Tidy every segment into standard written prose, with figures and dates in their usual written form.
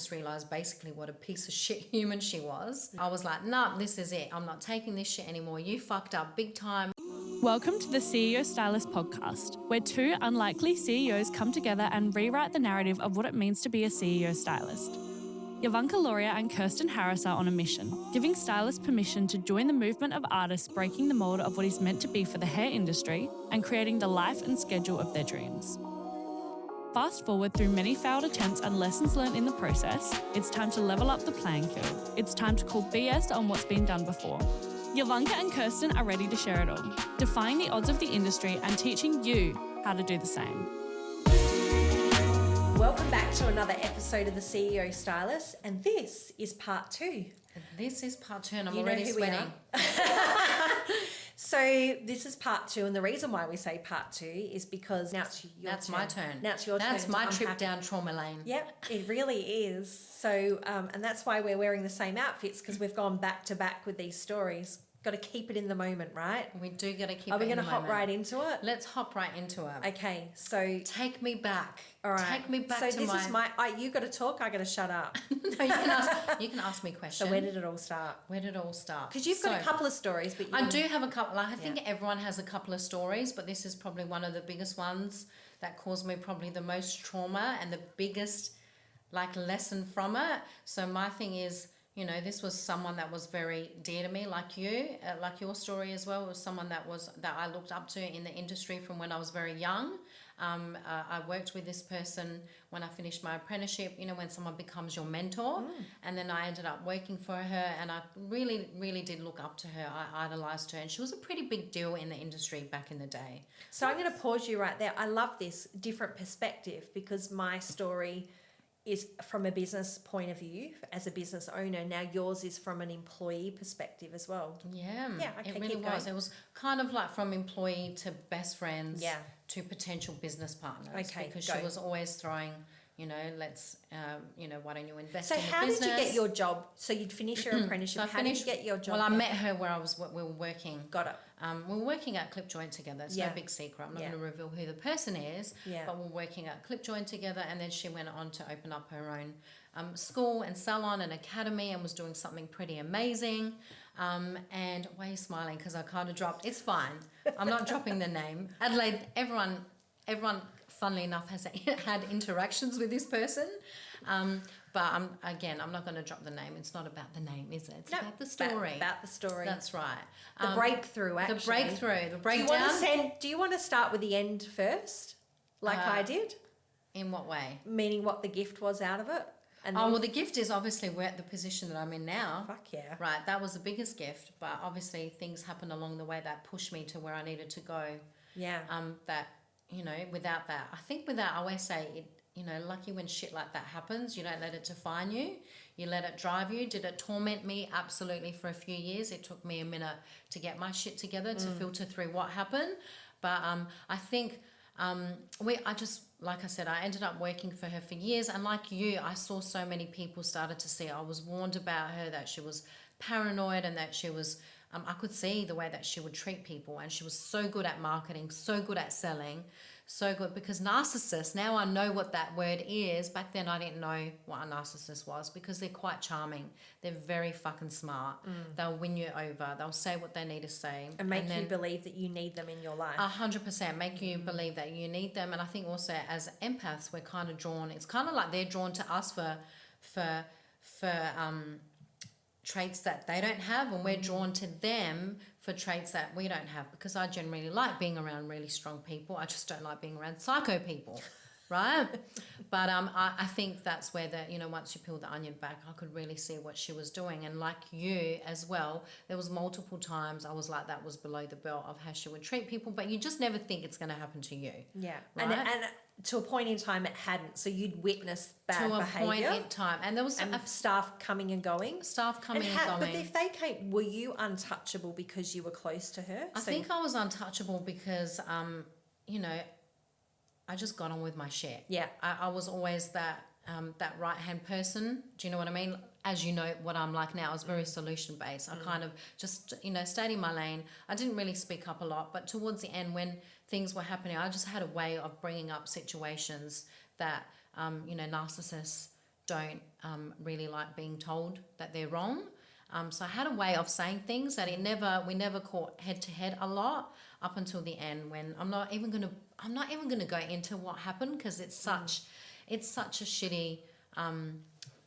just realised basically what a piece of shit human she was. I was like, nah, this is it. I'm not taking this shit anymore. You fucked up big time. Welcome to the CEO Stylist podcast, where two unlikely CEOs come together and rewrite the narrative of what it means to be a CEO stylist. Yovanka Loria and Kirsten Harris are on a mission, giving stylists permission to join the movement of artists breaking the mould of what is meant to be for the hair industry and creating the life and schedule of their dreams. Fast forward through many failed attempts and lessons learned in the process, it's time to level up the playing field. It's time to call BS on what's been done before. Yovanka and Kirsten are ready to share it all, defying the odds of the industry and teaching you how to do the same. Welcome back to another episode of the CEO Stylist, and this is part 2. This is part 2 and I'm already sweating. So this is part 2, and the reason why we say part 2 is because now it's your That's turn. my turn. Now it's your turn. That's my trip down trauma lane. Yep, it really is. So, and that's why we're wearing the same outfits, because we've gone back to back with these stories. Got to keep it in the moment, right? We do got to keep it in the moment. Are we going to hop right into it? Let's hop right into it. Okay, so take me back. All right. Take me back so to this is you got to talk, I got to shut up. No, you can ask me questions. So where did it all start? Where did it all start? Because you've got a couple of stories, but I do have a couple. I think everyone has a couple of stories, but this is probably one of the biggest ones that caused me probably the most trauma and the biggest lesson from it. So my thing is, this was someone that was very dear to me, like you, like your story as well. It was someone that I looked up to in the industry from when I was very young. I worked with this person when I finished my apprenticeship, when someone becomes your mentor. And then I ended up working for her, and I really, really did look up to her. I idolized her, and she was a pretty big deal in the industry back in the day. So I'm going to pause you right there. I love this different perspective, because my story is from a business point of view as a business owner. Now yours is from an employee perspective as well. Yeah, okay, it really was. It was kind of like from employee to best friends to potential business partners. Okay, because she was always throwing, let's, why don't you invest in the business? So how did you get your job? So you'd finish your apprenticeship. How did you get your job? Well, I met her where we were working. Got it. We were working at Clip Joint together. It's no big secret. I'm not going to reveal who the person is, but we're working at Clip Joint together, and then she went on to open up her own school and salon and academy, and was doing something pretty amazing. And why are you smiling? Because I kind of dropped. It's fine. I'm not dropping the name. Adelaide, everyone, funnily enough, has had interactions with this person. But I'm not going to drop the name. It's not about the name, is it? It's about the story. About the story. That's right. The breakthrough, actually. The breakthrough. The breakdown. Do you want to start with the end first, like I did? In what way? Meaning what the gift was out of it? And the gift is obviously we're at the position that I'm in now. Fuck yeah. Right, that was the biggest gift. But obviously things happened along the way that pushed me to where I needed to go. Yeah. Without that, I always say it, lucky when shit like that happens, you don't let it define you. You let it drive you. Did it torment me? Absolutely, for a few years. It took me a minute to get my shit together, to filter through what happened. But I think like I said, I ended up working for her for years. And like you, I saw so many people started to see. I was warned about her, that she was paranoid, and that she was, I could see the way that she would treat people. And she was so good at marketing, so good at selling, so good. Because narcissist, now I know what that word is. Back then I didn't know what a narcissist was, because they're quite charming. They're very fucking smart. They'll win you over. They'll say what they need to say. And make you believe that you need them in your life. 100%. Make you believe that you need them. And I think also as empaths, we're kind of drawn. It's kind of like they're drawn to us for traits that they don't have, and we're drawn to them for traits that we don't have, because I generally like being around really strong people. I just don't like being around psycho people, right? But I think that's where once you peel the onion back, I could really see what she was doing. And like you as well, there was multiple times I was like, that was below the belt of how she would treat people, but you just never think it's going to happen to you. Yeah. Right? And to a point in time it hadn't, so you'd witnessed bad behaviour. To a point in time. And there was staff coming and going. But if they came, were you untouchable because you were close to her? I think I was untouchable because, I just got on with my shit. Yeah. I was always that right-hand person. Do you know what I mean? As you know, what I'm like now, I was very solution-based. I kind of just, stayed in my lane. I didn't really speak up a lot, but towards the end when things were happening, I just had a way of bringing up situations that, narcissists don't really like being told that they're wrong. So I had a way of saying things that we never caught head to head a lot up until the end, when I'm not even gonna go into what happened, because it's such a shitty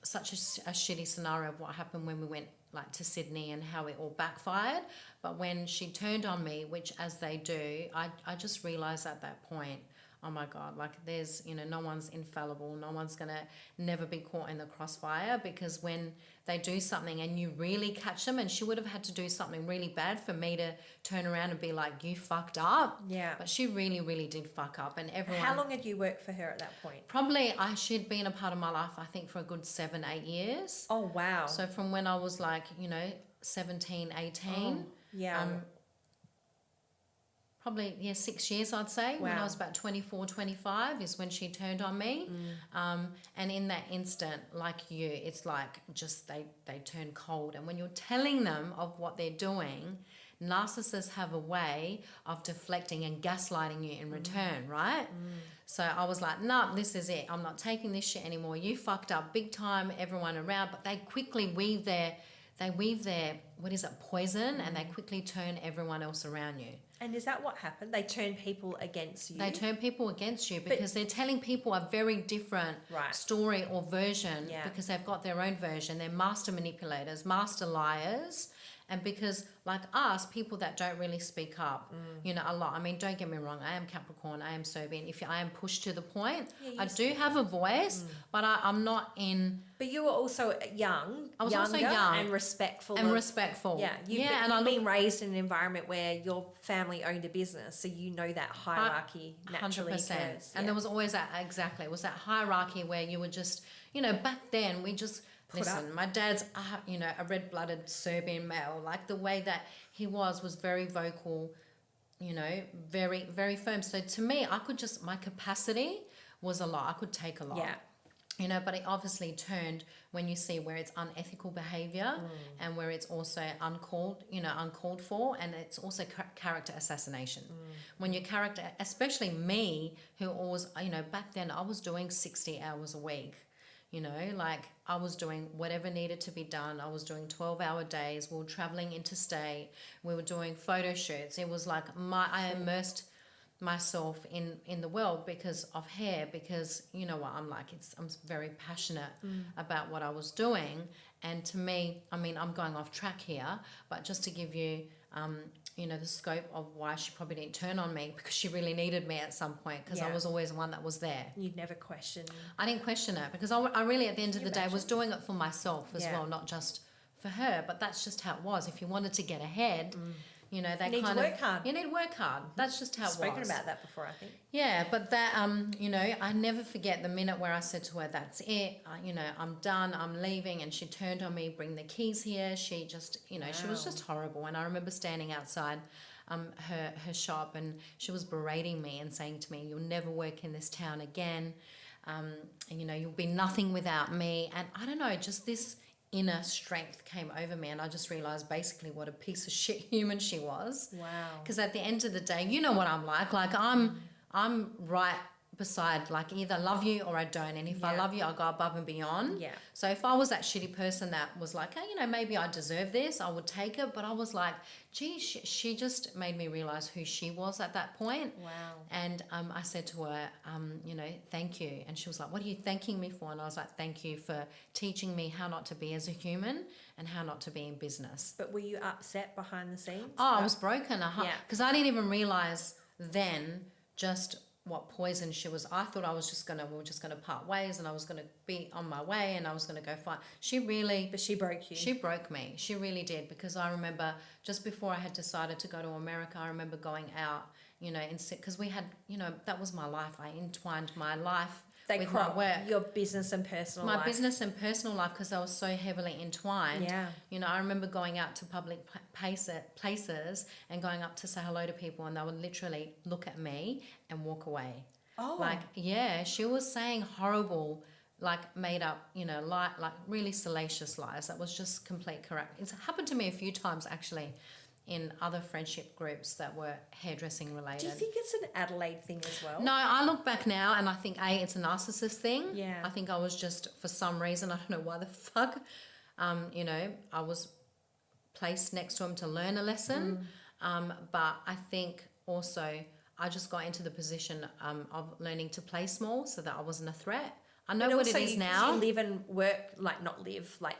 shitty scenario of what happened when we went like to Sydney and how it all backfired. But when she turned on me, which as they do, I just realized at that point, oh my God, like there's, no one's infallible. No one's going to never be caught in the crossfire, because when they do something and you really catch them, and she would have had to do something really bad for me to turn around and be like, you fucked up. Yeah. But she really, really did fuck up. And everyone... How long had you worked for her at that point? Probably she'd been a part of my life, I think, for a good 7-8 years. Oh, wow. So from when I was like, 17, 18. Oh, yeah. Probably 6 years, I'd say. Wow. When I was about 24, 25 is when she turned on me. And in that instant, like you, it's like just they turn cold. And when you're telling them of what they're doing, narcissists have a way of deflecting and gaslighting you in return, right? So I was like, nah, this is it. I'm not taking this shit anymore. You fucked up big time, everyone around. But they quickly weave their poison, and they quickly turn everyone else around you. And is that what happened? They turn people against you? They turn people against you because they're telling people a very different story or version, because they've got their own version. They're master manipulators, master liars. And because, like us, people that don't really speak up, a lot. I mean, don't get me wrong. I am Capricorn. I am Serbian. I am pushed to the point, I do have a voice, but I'm not in... But you were also young. I was also young. And respectful. Yeah. You've been raised in an environment where your family owned a business, so you know that hierarchy naturally 100%. occurs. And there was always that hierarchy where you would just, back then we just... Listen, my dad's, a red-blooded Serbian male. Like the way that he was very vocal, very, very firm. So to me, my capacity was a lot. I could take a lot. Yeah. But it obviously turned when you see where it's unethical behavior and where it's also uncalled for, and it's also character assassination. When your character, especially me, who always, back then I was doing 60 hours a week. Like I was doing whatever needed to be done. I was doing 12-hour days. We were traveling interstate. We were doing photo shoots. It was like I immersed myself in the world because of hair, because I'm very passionate about what I was doing. And to me, I mean, I'm going off track here, but just to give you the scope of why she probably didn't turn on me, because she really needed me at some point, because I was always the one that was there. You'd never question. I didn't question it, because I really, at the end of the day, was doing it for myself as well, not just for her. But that's just how it was. If you wanted to get ahead, they you need to work hard. You need to work hard. That's just how it was. Spoken about that before, I think. Yeah, but that, I never forget the minute where I said to her, that's it, I'm done, I'm leaving. And she turned on me, bring the keys here. She just, she was just horrible. And I remember standing outside her shop, and she was berating me and saying to me, you'll never work in this town again. And, you'll be nothing without me. And I don't know, just this inner strength came over me, and I just realized basically what a piece of shit human she was. Wow. Because at the end of the day, you know what I'm like I'm right beside, like, either love you or I don't, and if I love you, I'll go above and beyond. Yeah. So if I was that shitty person that was like, hey, maybe I deserve this, I would take it. But I was like, gee, she just made me realize who she was at that point. Wow. And I said to her, thank you. And she was like, what are you thanking me for? And I was like, thank you for teaching me how not to be as a human and how not to be in business. But were you upset behind the scenes? Oh, I was broken. Because I didn't even realize then just what poison she was. I thought we were just gonna part ways, and I was gonna be on my way, and I was gonna go fight. But she broke you. She broke me. She really did, because I remember just before I had decided to go to America, I remember going out, because we had, that was my life. I entwined my life with my work. Your business and personal life. My business and personal life, because I was so heavily entwined. Yeah. I remember going out to public places and going up to say hello to people, and they would literally look at me and walk away. Oh. Like, yeah, she was saying horrible, like, made up, like really salacious lies. That was just complete correct. It's happened to me a few times, actually. in other friendship groups that were hairdressing related. Do you think it's an Adelaide thing as well? No, I look back now and I think it's a narcissist thing. Yeah. I think I was just, for some reason, I don't know why the fuck, I was placed next to him to learn a lesson. But I think also I just got into the position of learning to play small so that I wasn't a threat. I know But what it also is now. You live and work,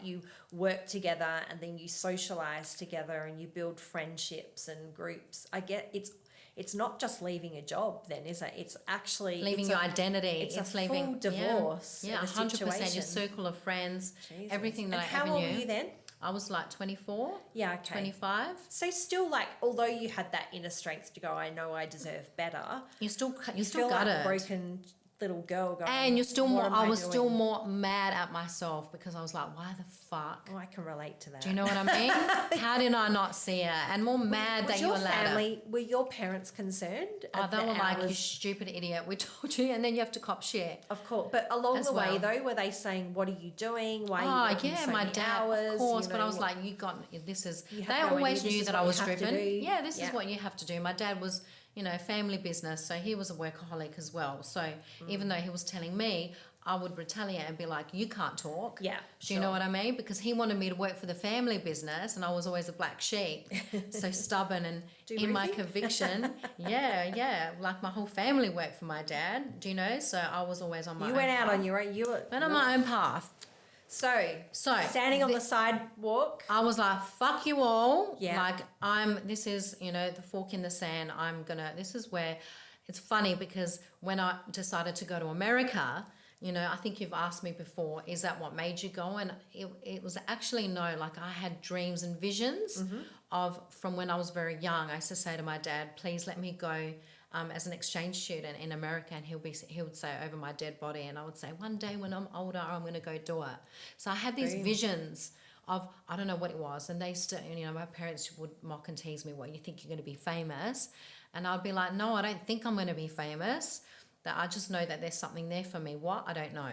you work together and then you socialise together and you build friendships and groups. I get it's not just leaving a job then, is it? It's actually leaving your identity. It's a leaving full divorce. Yeah, 100%. Your circle of friends, Jesus. everything that and I how ever old knew. were you then? I was like 24, Yeah, okay. 25. So still, although you had that inner strength to go, I know I deserve better. You still feel got like it. a broken little girl going. And you're still "What more. am I was doing?" still more mad at myself because I was like, "Why the fuck?" Oh, I can relate to that. Do you know what I mean? How did I not see it? And more mad that you allowed it. Were your parents concerned? Oh, at they the were like, "You hours? stupid idiot! We told you," and then you have to cop shit. Of course, but along As the way well. though, were they saying, "What are you doing? Why are you Oh working yeah, so my many dad, hours?" of course. You But know, I was like, "You got this is." You have They no idea, always this knew is that what I you was have to driven. do. Yeah, this Yeah. is what you have to do. My dad was, family business, so he was a workaholic as well. So even though he was telling me, I would retaliate and be like, "You can't talk." Yeah, Do you know what I mean? Because he wanted me to work for the family business, and I was always a black sheep, so stubborn and in my roofing? conviction. Yeah, like my whole family worked for my dad. Do you know? So I was always on my. You own went out path. on your own. You were Went on my own path. So standing on the sidewalk. I was like, "Fuck you all!" Yeah. Like this is the fork in the sand. This is where, it's funny because when I decided to go to America. I think you've asked me before, is that what made you go? And it was actually no, like I had dreams and visions from when I was very young. I used to say to my dad, "Please let me go as an exchange student in America," and he would say, "Over my dead body," and I would say, "One day when I'm older, I'm going to go do it." So I had these visions of, I don't know what it was, and they still, my parents would mock and tease me, "What, you think you're going to be famous?" And I'd be like, "No, I don't think I'm going to be famous. That I just know that there's something there for me. What? I don't know."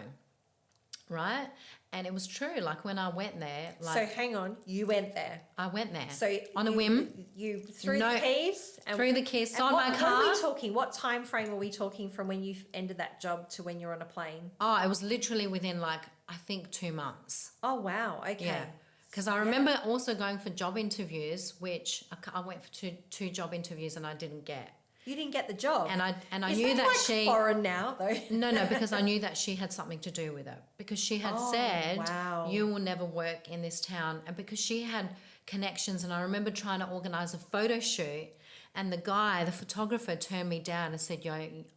Right? And it was true. Like when I went there, So hang on, you went there. I went there. So on a whim. You threw the keys. Threw the keys, and sold my car. What are we talking? What time frame are we talking from when you ended that job to when you're on a plane? Oh, it was literally within I think 2 months. Oh wow. Okay. Yeah. Because I remember also going for job interviews, which I went for two job interviews and I didn't get. You didn't get the job. And I Is knew that like she foreign now though. No, because I knew that she had something to do with it. Because she had said, wow. "You will never work in this town." And because she had connections, and I remember trying to organise a photo shoot, and the photographer turned me down and said, "Yo,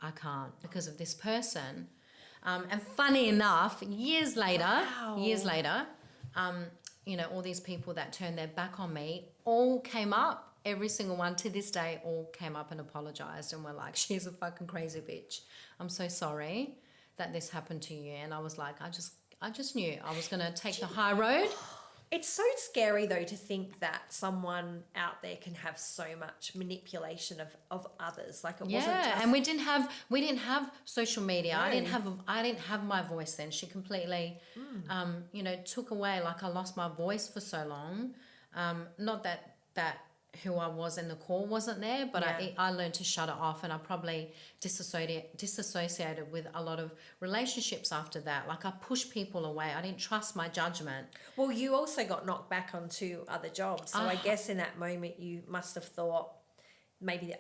I can't because of this person." And funny enough, years later, all these people that turned their back on me all came up. Every single one to this day all came up and apologised and were like, "She's a fucking crazy bitch. I'm so sorry that this happened to you." And I was like, I just knew I was going to take the high road. It's so scary though to think that someone out there can have so much manipulation of others. Like it wasn't just... and we didn't have social media. No. I didn't have my voice then. She completely took away. Like I lost my voice for so long. Not that who I was in the core wasn't there, but I learned to shut it off, and I probably disassociated with a lot of relationships after that. Like I pushed people away. I didn't trust my judgment. Well, you also got knocked back onto other jobs, so I guess in that moment you must have thought maybe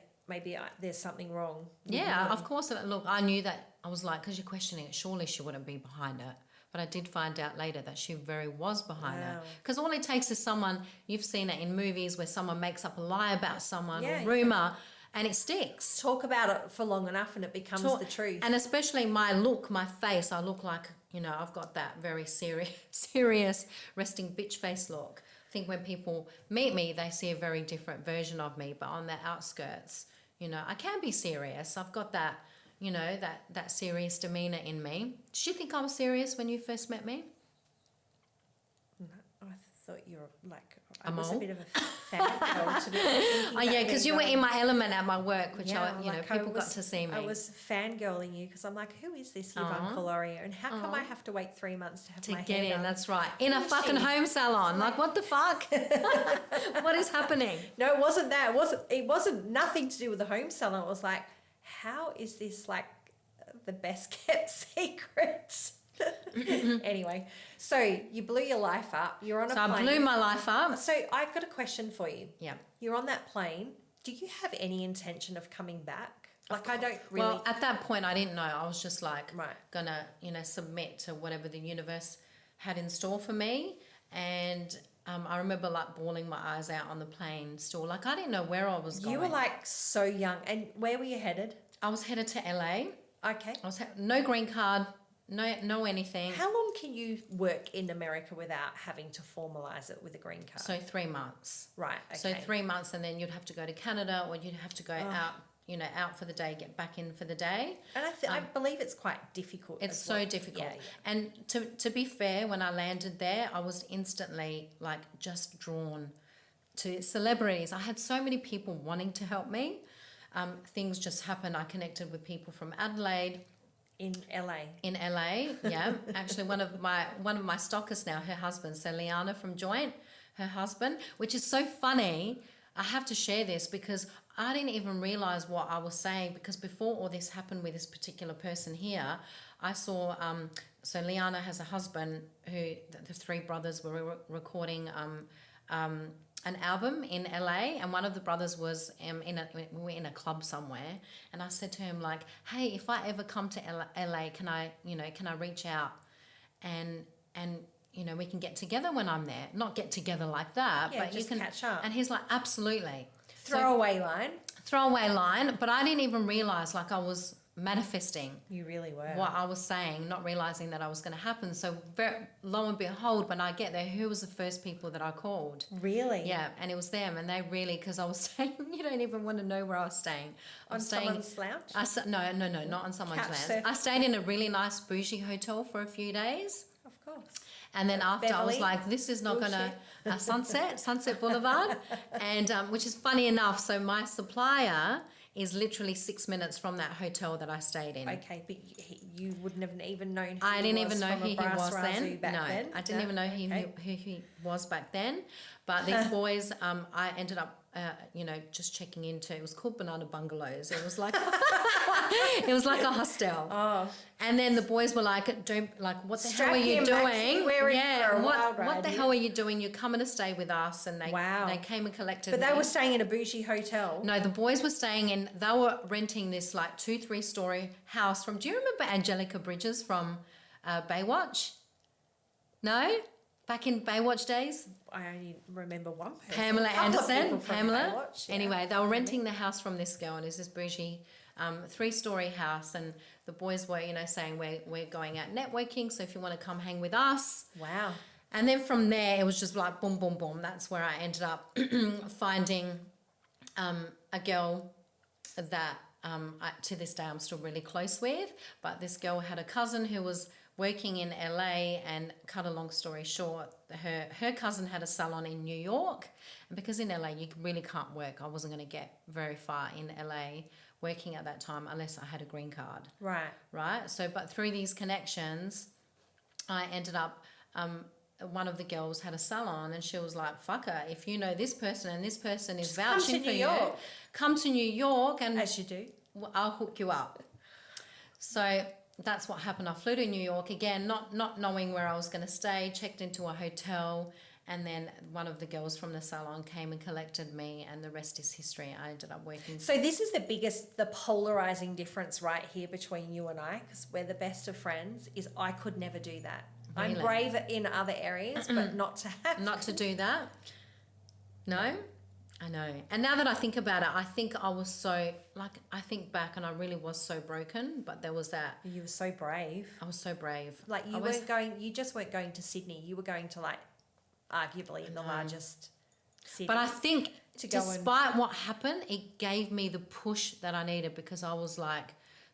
there's something wrong. Yeah, of course. Look, I knew that. I was like, because you're questioning it, surely she wouldn't be behind it. But I did find out later that she very was behind it. Because all it takes is someone, you've seen it in movies where someone makes up a lie about someone, a rumour, and it sticks. Talk about it for long enough and it becomes the truth. And especially my look, my face, I look like, I've got that very serious resting bitch face look. I think when people meet me, they see a very different version of me, but on the outskirts, I can be serious. I've got that, that serious demeanour in me. Did you think I was serious when you first met me? No, I thought you were like, I A was a mole? bit of a fangirl to be thinking Oh, yeah, that because you were in my element at my work, which people got to see me. I was fangirling you because I'm like, who is this Yovanka Loria, and how come I have to wait 3 months to have to my get hair in, done? that's right. In a Who is fucking she? home salon. Like, what the fuck? What is happening? No, it wasn't that. It wasn't nothing to do with the home salon. It was like, how is this like the best kept secret? Anyway, so you blew your life up. You're on a So plane. I blew my life up. So I've got a question for you. Yeah. You're on that plane. Do you have any intention of coming back? Like, I don't really. Well, at that point, I didn't know. I was just like, Right. gonna, submit to whatever the universe had in store for me. And I remember like bawling my eyes out on the plane still. Like, I didn't know where I was going. You were like so young. And where were you headed? I was headed to LA. Okay. No green card, no anything. How long can you work in America without having to formalize it with a green card? So 3 months. Right. Okay. So 3 months, and then you'd have to go to Canada, or you'd have to go out for the day, get back in for the day. And I believe it's quite difficult. It's as so well. difficult. Yeah, yeah. And to be fair, when I landed there, I was instantly like just drawn to celebrities. I had so many people wanting to help me. Things just happened. I connected with people from Adelaide. In LA. In LA, yeah. Actually, one of my stockers now, her husband, so Liana from Joint, her husband, which is so funny. I have to share this because I didn't even realize what I was saying, because before all this happened with this particular person here, I saw, so Liana has a husband who, the three brothers were recording an album in LA, and one of the brothers was we were in a club somewhere, and I said to him like, hey, if I ever come to LA, can I reach out and we can get together when I'm there? Not get together like that, Yeah, but just you can catch up. And he's like, absolutely. Throwaway line. Throwaway line, but I didn't even realize, like, I was manifesting You really were. what I was saying, not realizing that I was going to happen. So lo and behold, when I get there, who was the first people that I called? Really? Yeah, and it was them, and they really, because I was staying, you don't even want to know where I was staying. On someone's lounge? No, not on someone's Couch lounge. surfing? I stayed in a really nice bougie hotel for a few days. Of course. And then after, I was Beverly? like, this is not going to Bullshit. Sunset Boulevard. And which is funny enough. So my supplier is literally 6 minutes from that hotel that I stayed in. Okay, but you wouldn't have even known who I didn't even know from who a he brass was then. razoo back No, then. I didn't even know Okay. who he was back then. But these boys, I ended up, just checking into. It was called Banana Bungalows. It was like, it was like a hostel. Oh, And then the boys were like, what the Strap hell are you in, Maxie, doing? we're in for a wild what ride the here." hell are you doing? You're coming to stay with us. And they came and collected but they me. were staying in a bougie hotel. No, the boys were they were renting this like 2-3 story house from, do you remember Angelica Bridges from Baywatch? No? Back in Baywatch days? I only remember one person. Pamela A couple of Anderson. people from Pamela. Baywatch, yeah. Anyway, they were renting the house from this girl, and it's this bougie 3-story house, and the boys were, saying we're going out networking, so if you want to come hang with us. Wow. And then from there, it was just like boom, boom, boom. That's where I ended up finding a girl that to this day I'm still really close with. But this girl had a cousin who was working in LA, and cut a long story short, her cousin had a salon in New York. And because in LA you really can't work, I wasn't going to get very far in LA working at that time unless I had a green card. Right? So, but through these connections, I ended up... one of the girls had a salon, and she was like, fucker, if you know this person and this person is vouching for you, come to New York and As you do. I'll hook you up. So that's what happened. I flew to New York again, not knowing where I was going to stay, checked into a hotel, and then one of the girls from the salon came and collected me, and the rest is history. I ended up working. So this is the polarizing difference right here between you and I, because we're the best of friends, is I could never do that. Really? I'm brave in other areas, but not to have. Not to do that? No? I know. And now that I think about it, I think I was so, I think back and I really was so broken, but there was that. You were so brave. I was so brave. Like you just weren't going to Sydney. You were going to arguably the largest city. But I think to go despite what happened, it gave me the push that I needed, because I was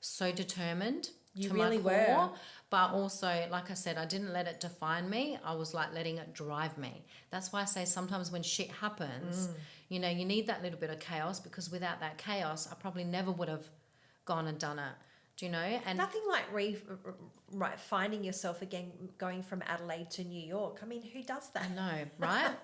so determined You to really my core. were. But also, like I said, I didn't let it define me. I was like letting it drive me. That's why I say sometimes when shit happens, you know, you need that little bit of chaos, because without that chaos, I probably never would have gone and done it. Do you know? And nothing like finding yourself again, going from Adelaide to New York. I mean, who does that? I know, right?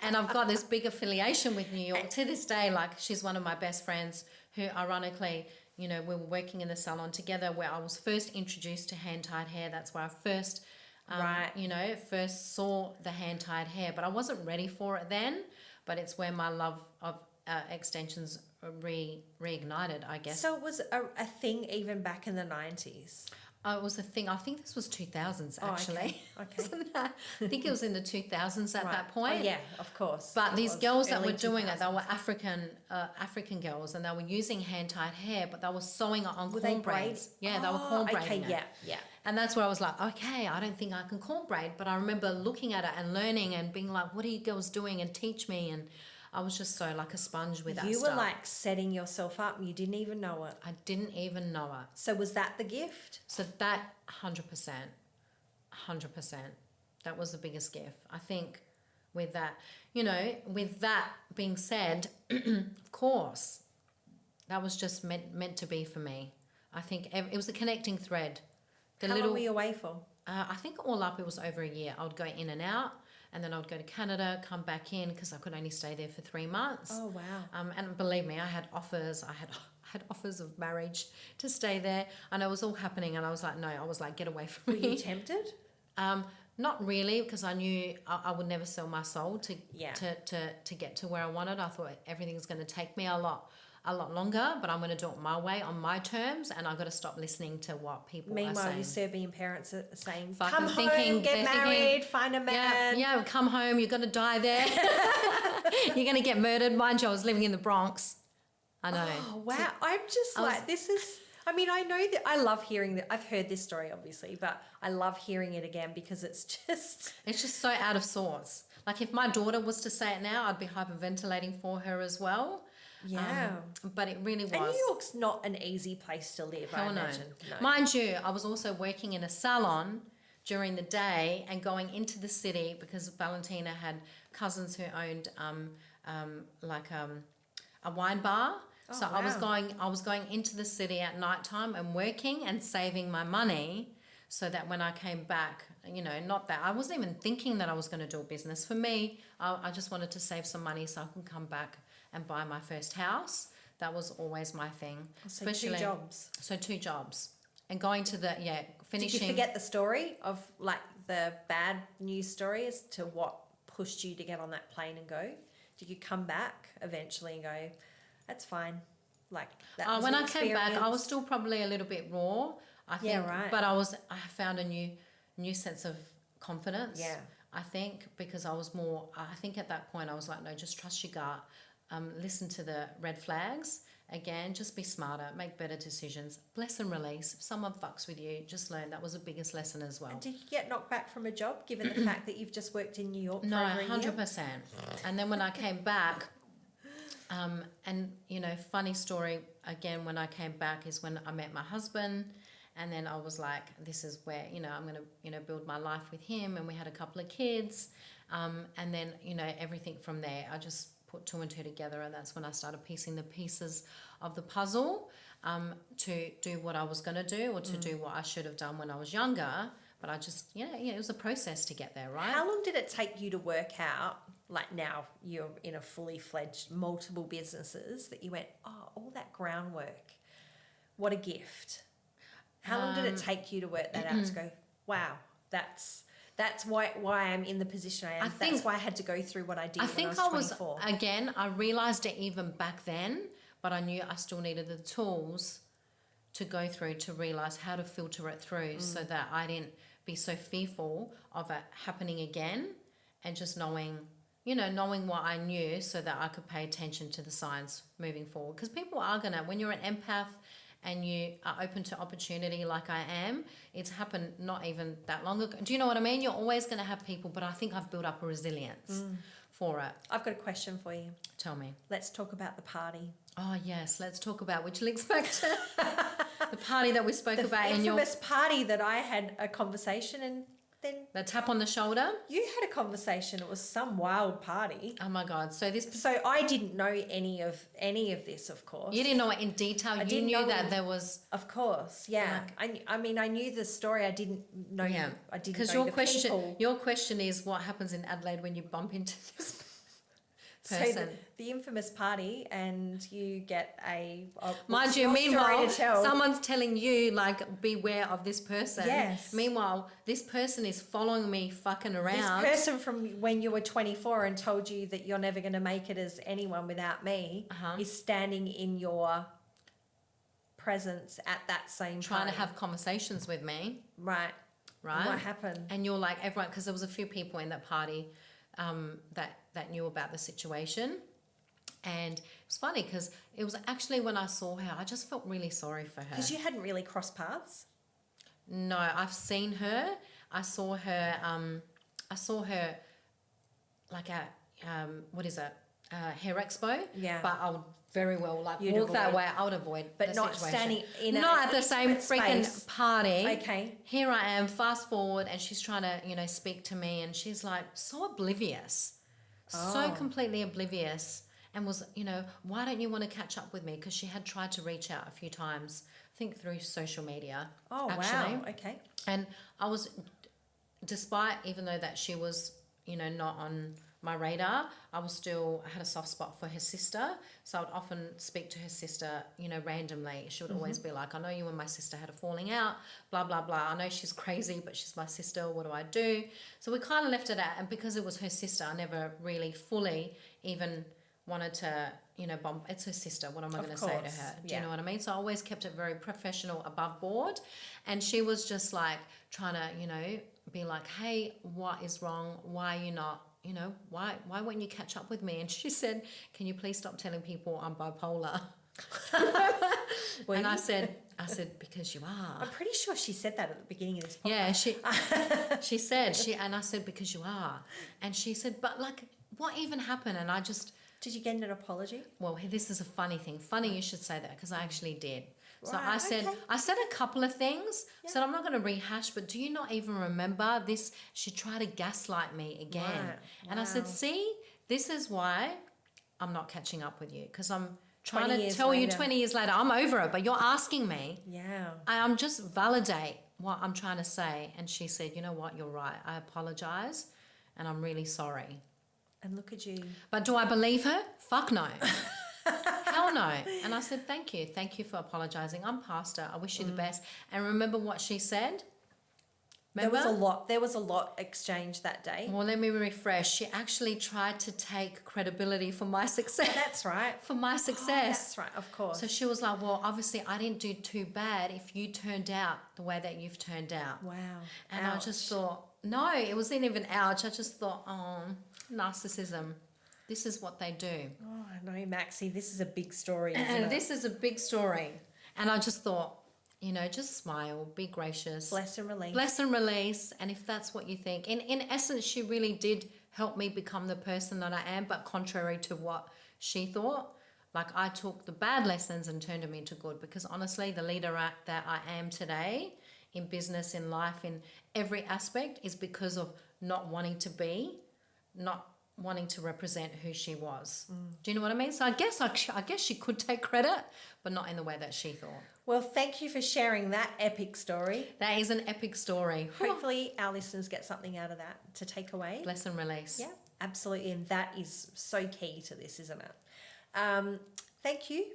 And I've got this big affiliation with New York to this day. Like, she's one of my best friends who, ironically, you know, we were working in the salon together, where I was first introduced to hand-tied hair. That's where I first, you know, first saw the hand-tied hair. But I wasn't ready for it then. But it's where my love of extensions reignited, I guess. So it was a thing even back in the 90s? It was a thing. I think this was 2000s, actually. Okay. I think it was in the 2000s at that point. Oh, yeah, of course. But these girls that early were doing it, they 2000s. were African girls, and they were using hand-tied hair, but they were sewing it on Were corn they braids. braid? Yeah, they were corn braiding Okay, it. yeah. And that's where I was like, okay, I don't think I can corn braid. But I remember looking at it and learning and being like, what are you girls doing? And teach me. And I was just so like a sponge with that You stuff. were like setting yourself up and you didn't even know it. I didn't even know it. So was that the gift? So that 100%, that was the biggest gift. I think with that, you know, with that being said, of course, that was just meant to be for me. I think it was a connecting thread. How long were you away for? I think all up it was over a year. I would go in and out, and then I would go to Canada, come back in, because I could only stay there for 3 months. Oh, wow. And believe me, I had offers. I had offers of marriage to stay there, and it was all happening. And I was like, no. I was like, get away from Were me. you tempted? Not really, because I knew I would never sell my soul to get to where I wanted. I thought everything's going to take me a lot longer, but I'm going to do it my way, on my terms, and I've got to stop listening to what people are saying. Meanwhile, your Serbian parents are saying, Fucking come home, get married, find a man. Yeah, come home, you're going to die there. You're going to get murdered. Mind you, I was living in the Bronx. I know. Oh, wow. I'm just like, this is... I mean, I know that I love hearing that. I've heard this story, obviously, but I love hearing it again because it's just so out of sorts. Like, if my daughter was to say it now, I'd be hyperventilating for her as well. Yeah. But it really was. And New York's not an easy place to live, I imagine. No. Mind you, I was also working in a salon during the day and going into the city, because Valentina had cousins who owned a wine bar. Oh, So wow. I was going into the city at nighttime and working and saving my money, so that when I came back, you know, not that I wasn't even thinking that I was going to do a business. For me, I just wanted to save some money so I can come back and buy my first house. That was always my thing. So 2 jobs. So 2 jobs. And going to finishing. Did you forget the story of like the bad news story as to what pushed you to get on that plane and go? Did you come back eventually and go, that's fine? Like that was when an I came back, I experience? was still probably a little bit raw, I think. Yeah, right. But I found a new sense of confidence. Yeah. I think, because I was more, I think at that point I was like, no, just trust your gut. Listen to the red flags. Again, just be smarter, make better decisions. Bless and release. If someone fucks with you, just learn. That was the biggest lesson as well. And did you get knocked back from a job, given the fact that you've just worked in New York No, for over a year? 100%. And then when I came back, and, you know, funny story, again, when I came back is when I met my husband, and then I was like, this is where, you know, I'm going to, you know, build my life with him, and we had a couple of kids, and then, you know, everything from there, I just put 2 and 2 together, and that's when I started piecing the pieces of the puzzle to do what I was going to do, or to do what I should have done when I was younger. But I just, it was a process to get there, right? How long did it take you to work out, like now you're in a fully fledged multiple businesses, that you went, oh, all that groundwork, what a gift? How long did it take you to work that out, to go, wow, that's why I'm in the position I am. That's why I had to go through what I did when I was 24. I realised it even back then, but I knew I still needed the tools to go through to realise how to filter it through, so that I didn't be so fearful of it happening again, and just knowing what I knew, so that I could pay attention to the signs moving forward. Because people are going to, when you're an empath and you are open to opportunity like I am, it's happened not even that long ago. Do you know what I mean? You're always going to have people, but I think I've built up a resilience for it. I've got a question for you. Tell me. Let's talk about the party. Oh, yes. Let's talk about which links back to the party that we spoke about The in your... infamous party that I had a conversation and then The tap on the shoulder. you had a conversation. It was some wild party. Oh, my God. So this... So I didn't know any of this, of course. You didn't know it in detail. You didn't knew know that it. there was... Of course, yeah. I mean, I knew the story. I didn't know. Yeah. I didn't Because know the people. your question is what happens in Adelaide when you bump into this So person. the infamous party, and you get a Mind you, story meanwhile, to tell. someone's telling you, like, beware of this person. Yes. Meanwhile, this person is following me fucking around. This person from when you were 24 and told you that you're never going to make it as anyone without me is standing in your presence at that same trying to party. have conversations with me. Right. Right. And what happened? And you're like, everyone, because there was a few people in that party that knew about the situation. And it was funny because it was actually when I saw her, I just felt really sorry for her. Because you hadn't really crossed paths. No, I've seen her. I saw her like at what is it? Hair Expo. Yeah. But I would very well like You'd walk that avoid. way. I would avoid. But the not situation. standing in not at the same intimate freaking space. party. Okay. Here I am. Fast forward, and she's trying to speak to me, and she's like so oblivious, so completely oblivious, and was why don't you want to catch up with me? Because she had tried to reach out a few times, I think through social media. Oh, actually. wow. Okay. And I was, despite even though that she was, not on my radar, I had a soft spot for her sister. So I would often speak to her sister, randomly. She would always be like, I know you and my sister had a falling out, blah, blah, blah. I know she's crazy, but she's my sister. What do I do? So we kind of left it at, and because it was her sister, I never really fully even wanted to, bump. It's her sister. What am I going to say to her? Do you know what I mean? So I always kept it very professional, above board. And she was just like trying to, be like, hey, what is wrong? Why are you not, why won't you catch up with me? And she said, can you please stop telling people I'm bipolar? And I said, because you are. I'm pretty sure she said that at the beginning of this podcast. Yeah, she said, and I said, because you are. And she said, but like, what even happened? And I just... Did you get an apology? Well, this is a funny thing. Funny you should say that, because I actually did. So Right, I said a couple of things. Yeah. Said I'm not going to rehash, but do you not even remember this? She tried to gaslight me again. Right. And I said, see, this is why I'm not catching up with you, because I'm trying to tell you 20 years later, I'm over it, but you're asking me. Yeah. I'm just validate what I'm trying to say. And she said, you know what, you're right. I apologize and I'm really sorry. And look at you. But do I believe her? Fuck no. Hell no. And I said, thank you. Thank you for apologising. I'm past it. I wish you the best. And remember what she said? Remember? There was a lot exchanged that day. Well, let me refresh. She actually tried to take credibility for my success. That's right. For my success. That's right, of course. So she was like, well, obviously I didn't do too bad if you turned out the way that you've turned out. Wow. And Ouch. I just thought, no, it wasn't even ouch. I just thought, narcissism. This is what they do. Oh, I know, Maxie, this is a big story, isn't And it? this is a big story. And I just thought, just smile, be gracious. Bless and release. Bless and release. And if that's what you think. In essence, she really did help me become the person that I am, but contrary to what she thought. Like, I took the bad lessons and turned them into good, because honestly, the leader that I am today in business, in life, in every aspect is because of not wanting to represent who she was. Do you know what I mean? So I guess she could take credit, but not in the way that she thought. Well, thank you for sharing that epic story. That is an epic story. Hopefully our listeners get something out of that to take away. Bless and release. Yeah, absolutely. And that is so key to this, isn't it? Thank you.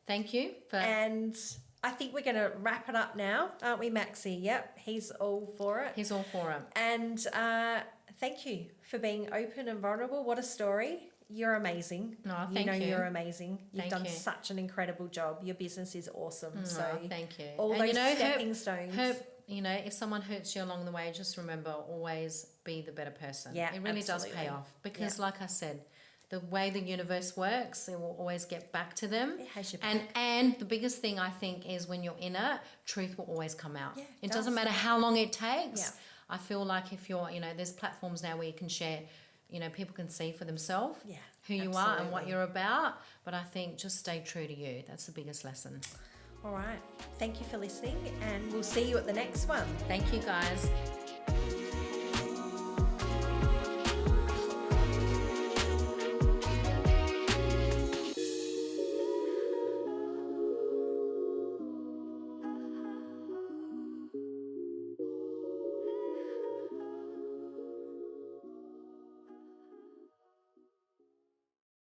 Thank you. And I think we're going to wrap it up now, aren't we, Maxie? Yep, he's all for it. He's all for it. And thank you for being open and vulnerable. What a story. You're amazing. No, thank you. You're amazing. You've done you. such an incredible job. Your business is awesome. So thank you. All those stepping stones. If someone hurts you along the way, just remember, always be the better person. Yeah, it really does pay off. Because like I said, the way the universe works, it will always get back to them. It has your back. And the biggest thing I think is when you're in it, truth will always come out. Yeah, it doesn't matter how long it takes. Yeah. I feel like if you're, there's platforms now where you can share, you know, people can see for themselves Yeah, who you are and what absolutely. you're about. But I think just stay true to you. That's the biggest lesson. All right. Thank you for listening, and we'll see you at the next one. Thank you, guys.